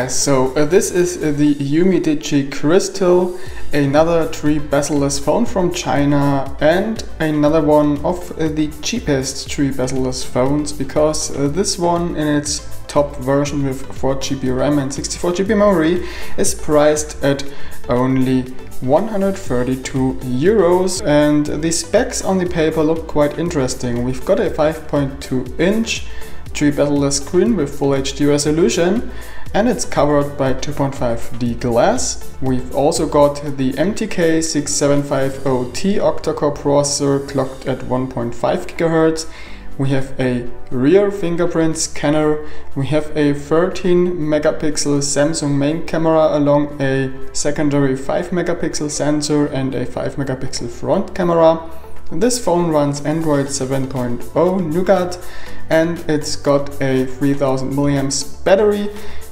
guys, so this is the UmiDigi Crystal, another Tri-Bezel-Less phone from China and another one of the cheapest Tri-Bezel-Less phones, because this one in its top version with 4GB RAM and 64GB memory is priced at only 132 euros, and the specs on the paper look quite interesting. We've got a 5.2 inch Tri-Bezel-Less screen with Full HD resolution, and it's covered by 2.5D glass. We've also got the MTK6750T octa-core processor clocked at 1.5 GHz. We have a rear fingerprint scanner. We have a 13 megapixel Samsung main camera along a secondary 5 megapixel sensor and a 5 megapixel front camera. This phone runs Android 7.0 Nougat, and it's got a 3000 mAh battery,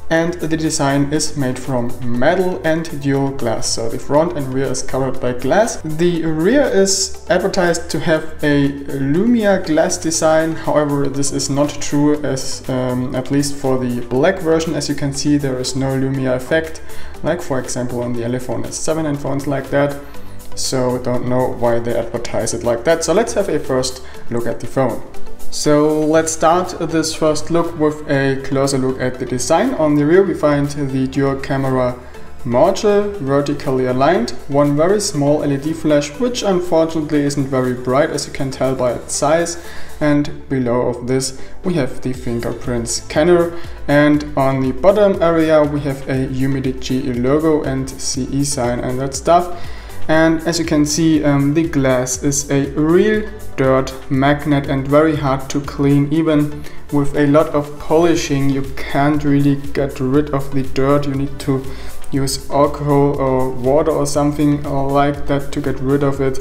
and the design is made from metal and dual glass, so the front and rear is covered by glass. The rear is advertised to have a Lumia glass design, however this is not true, as at least for the black version, as you can see, there is no Lumia effect, like for example on the iPhone S7 and phones like that. So don't know why they advertise it like that. So let's have a first look at the phone. So let's start this first look with a closer look at the design. On the rear we find the dual camera module, vertically aligned, one very small LED flash, which unfortunately isn't very bright, as you can tell by its size, and below of this we have the fingerprint scanner, and on the bottom area we have a UmiDigi logo and CE sign and that stuff. And as you can see, the glass is a real dirt magnet and very hard to clean. Even with a lot of polishing you can't really get rid of the dirt. You need to use alcohol or water or something like that to get rid of it.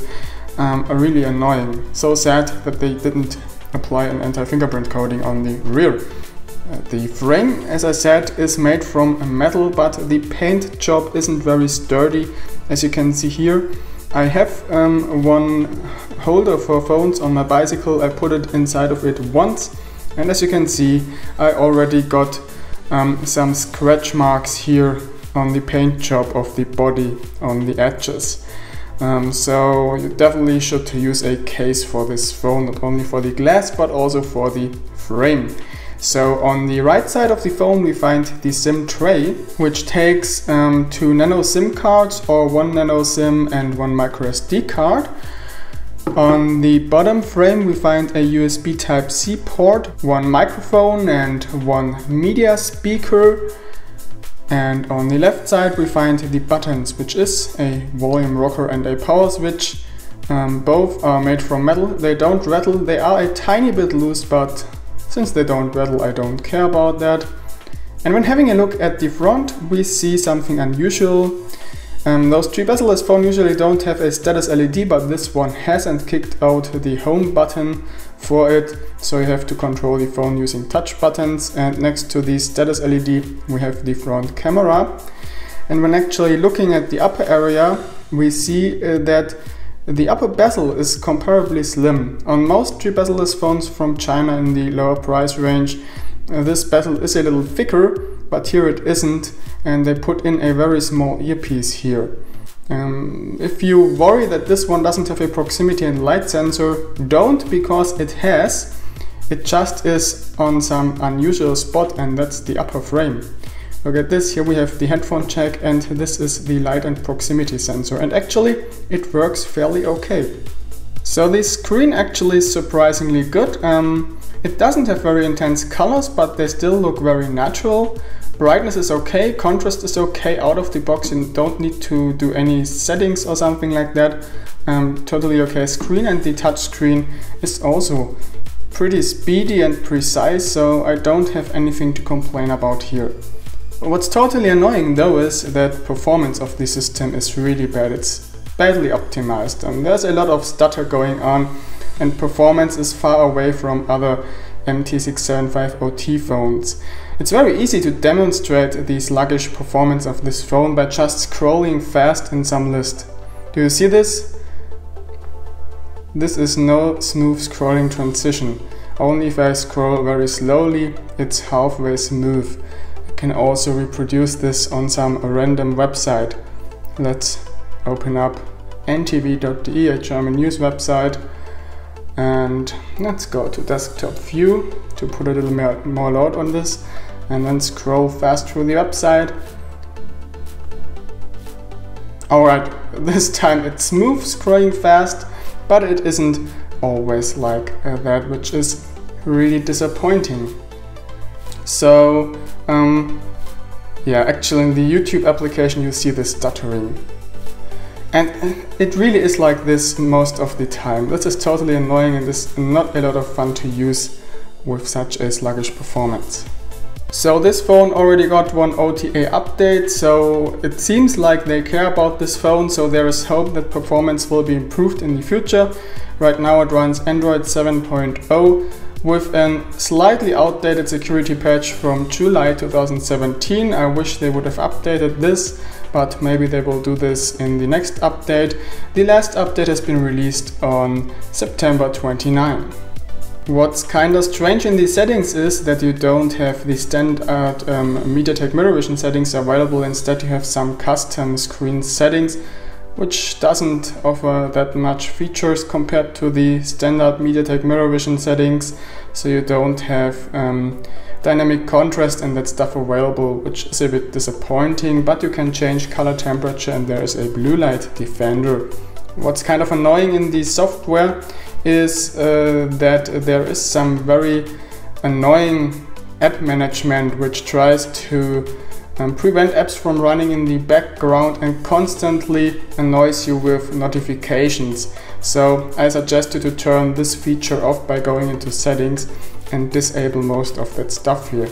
Really annoying. So sad that they didn't apply an anti-fingerprint coating on the rear. The frame, as I said, is made from metal, but the paint job isn't very sturdy. As you can see here, I have one holder for phones on my bicycle. I put it inside of it once, and as you can see, I already got some scratch marks here on the paint job of the body on the edges. So you definitely should use a case for this phone, not only for the glass but also for the frame. So on the right side of the phone we find the SIM tray, which takes 2 nano SIM cards, or 1 nano SIM and 1 micro SD card. On the bottom frame we find a USB Type-C port, 1 microphone and 1 media speaker. And on the left side we find the buttons, which is a volume rocker and a power switch. Both are made from metal. They don't rattle. They are a tiny bit loose, but since they don't rattle, I don't care about that. And when having a look at the front, we see something unusual. Those Tri-Bezel-Less phones usually don't have a status LED, but this one has, and kicked out the home button for it. So you have to control the phone using touch buttons. And next to the status LED, we have the front camera. And when actually looking at the upper area, we see that the upper bezel is comparably slim. On most Tri-Bezel-Less phones from China in the lower price range, this bezel is a little thicker, but here it isn't, and they put in a very small earpiece here. If you worry that this one doesn't have a proximity and light sensor, don't, because it has. It just is on some unusual spot, and that's the upper frame. Look at this, here we have the headphone jack, and this is the light and proximity sensor, and actually it works fairly okay. So the screen actually is surprisingly good. It doesn't have very intense colors, but they still look very natural. Brightness is okay, contrast is okay out of the box, you don't need to do any settings or something like that. Totally okay screen, and the touch screen is also pretty speedy and precise, so I don't have anything to complain about here. What's totally annoying though is that performance of the system is really bad. It's badly optimized, and there's a lot of stutter going on, and performance is far away from other MT6750T phones. It's very easy to demonstrate the sluggish performance of this phone by just scrolling fast in some list. Do you see this? This is no smooth scrolling transition. Only if I scroll very slowly, it's halfway smooth. can also reproduce this on some random website. Let's open up ntv.de, a German news website, and let's go to desktop view to put a little more load on this, and then scroll fast through the website. Alright, this time it's smooth scrolling fast, but it isn't always like that, which is really disappointing. So yeah, actually in the YouTube application you see this stuttering. And it really is like this most of the time. This is totally annoying and is not a lot of fun to use with such a sluggish performance. So this phone already got one OTA update, so it seems like they care about this phone, so there is hope that performance will be improved in the future. Right now it runs Android 7.0 with a slightly outdated security patch from July 2017. I wish they would have updated this, but maybe they will do this in the next update. The last update has been released on September 29. What's kinda strange in the settings is that you don't have the standard MediaTek Mirror Vision settings available. Instead you have some custom screen settings, which doesn't offer that much features compared to the standard MediaTek Mirror Vision settings. So you don't have dynamic contrast and that stuff available, which is a bit disappointing, but you can change color temperature and there is a blue light defender. What's kind of annoying in the software is that there is some very annoying app management which tries to prevent apps from running in the background and constantly annoys you with notifications. So I suggest you to turn this feature off by going into settings and disable most of that stuff here.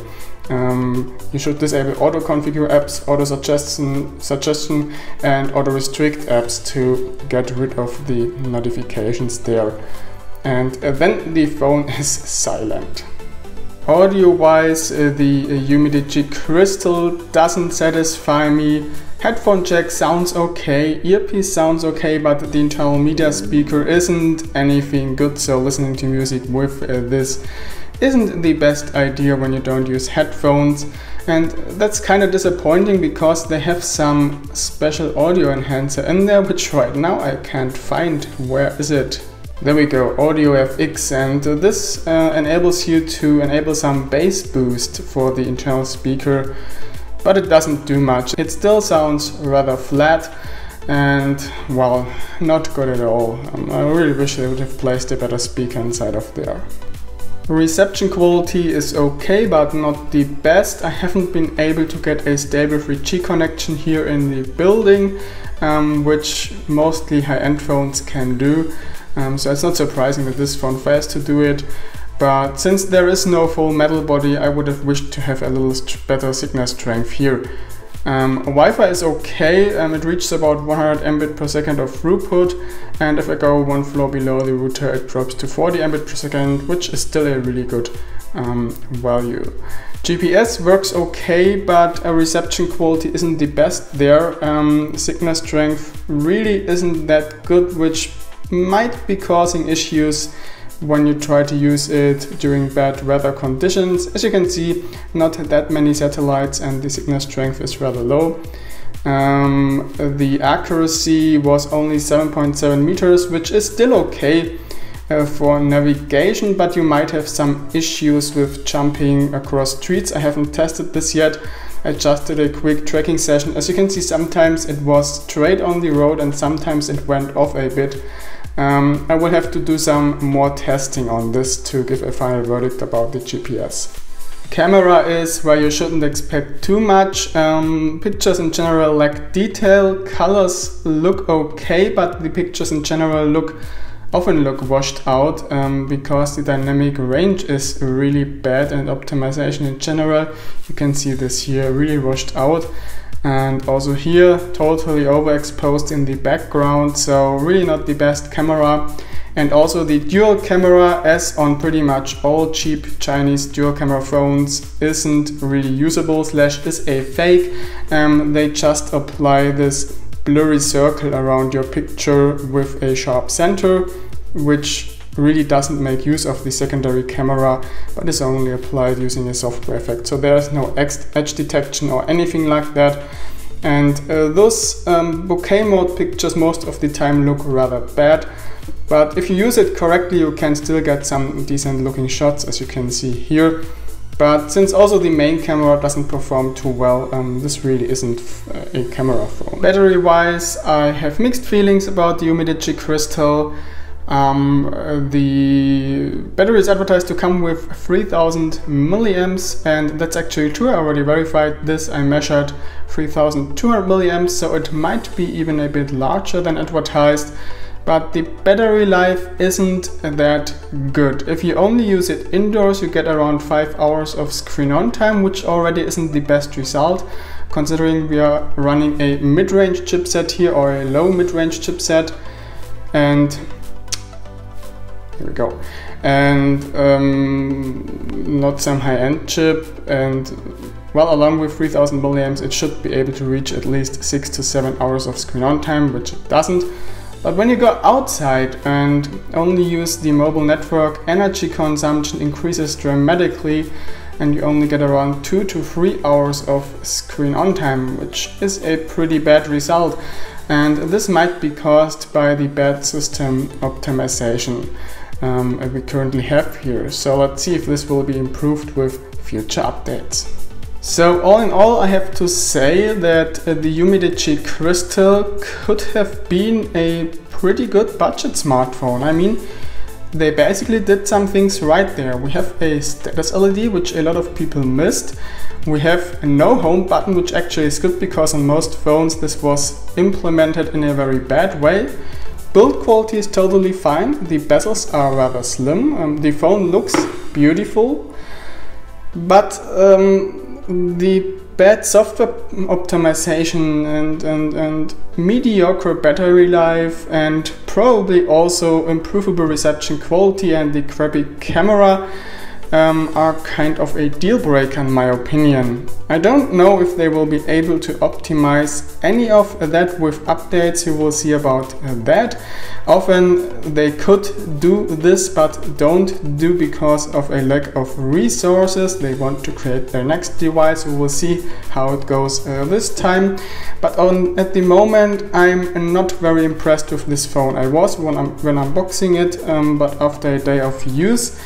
You should disable auto configure apps, auto suggestion and auto restrict apps to get rid of the notifications there. And then the phone is silent. Audio wise, the UmiDigi Crystal doesn't satisfy me. Headphone jack sounds okay, earpiece sounds okay, but the internal media speaker isn't anything good, so listening to music with this isn't the best idea when you don't use headphones. And that's kind of disappointing because they have some special audio enhancer in there, which right now I can't find. Where is it? There we go, Audio FX, and this enables you to enable some bass boost for the internal speaker, but it doesn't do much. It still sounds rather flat and, well, not good at all. I really wish they would have placed a better speaker inside of there. Reception quality is okay, but not the best. I haven't been able to get a stable 3G connection here in the building, which mostly high-end phones can do. So it's not surprising that this phone fails to do it, but since there is no full metal body, I would have wished to have a little better signal strength here. Wi-Fi is okay, it reaches about 100 Mbit per second of throughput, and if I go one floor below the router it drops to 40 Mbit per second, which is still a really good value. GPS works okay, but reception quality isn't the best there. Signal strength really isn't that good, which might be causing issues when you try to use it during bad weather conditions. As you can see, not that many satellites and the signal strength is rather low. The accuracy was only 7.7 meters, which is still okay for navigation, but you might have some issues with jumping across streets. I haven't tested this yet. I just did a quick tracking session. As you can see, sometimes it was straight on the road and sometimes it went off a bit. I will have to do some more testing on this to give a final verdict about the GPS. Camera is where you shouldn't expect too much. Pictures in general lack detail. Colors look okay, but the pictures in general often look washed out because the dynamic range is really bad, and optimization in general, you can see this here, really washed out. And also here, totally overexposed in the background, so really not the best camera. And also the dual camera, as on pretty much all cheap Chinese dual camera phones, isn't really usable / is a fake. They just apply this blurry circle around your picture with a sharp center, which really doesn't make use of the secondary camera, but is only applied using a software effect. So there's no edge detection or anything like that. And those bokeh mode pictures most of the time look rather bad. But if you use it correctly, you can still get some decent looking shots, as you can see here. But since also the main camera doesn't perform too well, this really isn't a camera phone. Battery wise, I have mixed feelings about the UmiDigi Crystal. The battery is advertised to come with 3000 milliamps, and that's actually true. I already verified this. I measured 3200 milliamps, so it might be even a bit larger than advertised. But the battery life isn't that good. If you only use it indoors, you get around 5 hours of screen on time, which already isn't the best result, considering we are running a mid-range chipset here, or a low mid-range chipset. And here we go. And not some high-end chip. And well, along with 3000 milliamps, it should be able to reach at least 6 to 7 hours of screen on time, which it doesn't. But when you go outside and only use the mobile network, energy consumption increases dramatically, and you only get around 2 to 3 hours of screen on time, which is a pretty bad result. And this might be caused by the bad system optimization we currently have here. So let's see if this will be improved with future updates. So all in all, I have to say that the UmiDigi Crystal could have been a pretty good budget smartphone. I mean, they basically did some things right there. We have a status LED, which a lot of people missed. We have a no home button, which actually is good because on most phones this was implemented in a very bad way. Build quality is totally fine. The bezels are rather slim. The phone looks beautiful, but the bad software optimization and mediocre battery life, and probably also improvable reception quality and the crappy camera are kind of a deal breaker in my opinion. I don't know if they will be able to optimize any of that with updates. You will see about that. Often they could do this but don't do because of a lack of resources. They want to create their next device. We will see how it goes this time. But at the moment I'm not very impressed with this phone. I was when unboxing it, but after a day of use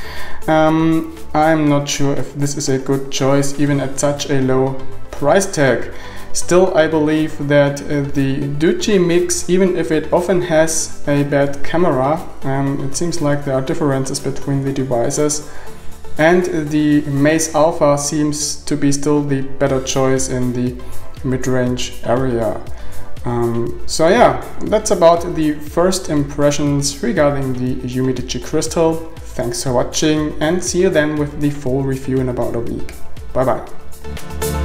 I'm not sure if this is a good choice even at such a low price tag. Still, I believe that the UmiDigi Mix, even if it often has a bad camera, it seems like there are differences between the devices, and the Maze Alpha seems to be still the better choice in the mid-range area. So yeah, that's about the first impressions regarding the UmiDigi Crystal. Thanks for watching, and see you then with the full review in about a week. Bye bye.